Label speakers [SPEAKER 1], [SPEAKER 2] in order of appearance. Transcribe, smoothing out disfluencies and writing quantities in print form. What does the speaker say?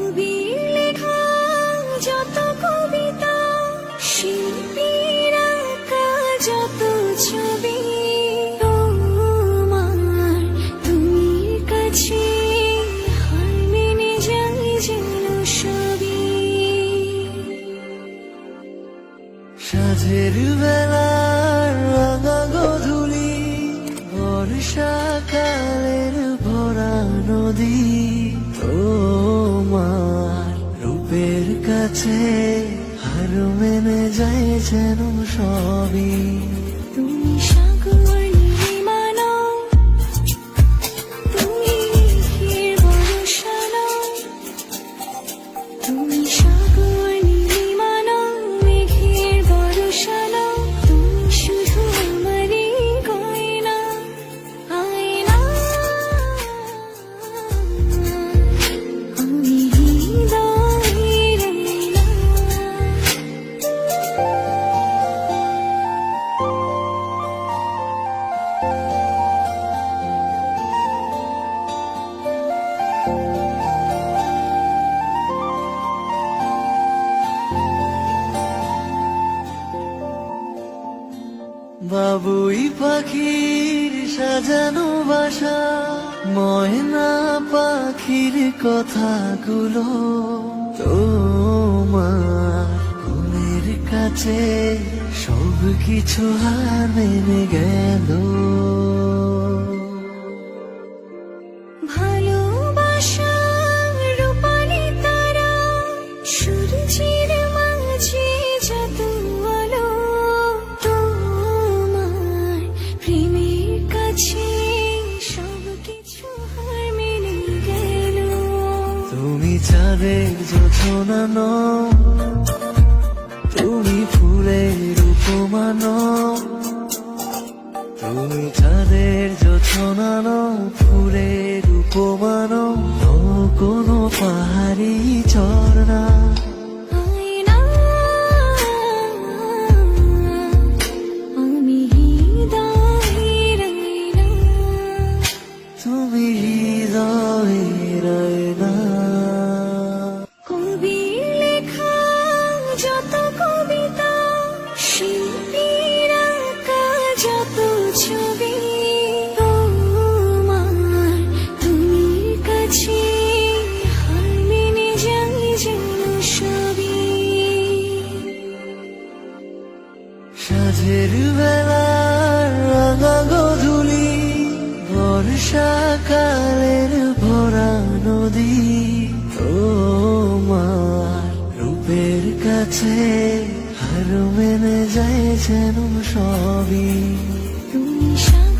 [SPEAKER 1] কবির লেখা যত কবিতা, শিল্পীর আঁকা যত ছবি, তোমার তুমি কাছে হার মেনে যাই যেন সবই।
[SPEAKER 2] সাঁঝের বেলার রাঙা গধূলি, বর্ষাকালের ভরা নদী, তোমার রূপের কাছে হার মেনে যায় যেন সবই।
[SPEAKER 1] তুমি সাগর নীলিমা নও, তুমি মেঘের বর্ষা নও, তুমি সাগর নীলিমা নও, মেঘের বর্ষা নও, তুমি শুধু আমারই গয়না, আয়না। আমি হৃদয়ের আয়না।
[SPEAKER 2] বাবুই পাখির সাজানো বাসা, ময়না পাখির কথাগুলো তোমার মনের কাছে সব কিছু হার মেনে গেল।
[SPEAKER 1] ভালোবাসা রূপালি তারা, সূর্যের মাঝে যত আলো, তোমার প্রেমের কাছে সব কিছু হার মেনে গেল।
[SPEAKER 2] তুমি চাঁদের জোছনা নও, তুমি ফুলের উপমা নও, তুমি চাঁদের জোছনা নও, ফুলের উপমা নও, নও কোনো পাহাড়ি ঝর্ণা।
[SPEAKER 1] আয়না, আমি হৃদয়ের আয়না।
[SPEAKER 2] তুমি হৃদয়ের আয়না।
[SPEAKER 1] কবির লেখা যত কবিতা, শিল্পীর আঁকা যত ছবি, তোমার তুমি কাছে হার মেনে যাই যেন সবই।
[SPEAKER 2] সাঁঝের বেলার রাঙা গধূলি, বর্ষাকালের ভরা নদী, তোমার রূপের কাছে হার মেনে যায় যেন সবই।
[SPEAKER 1] তুমি সাগর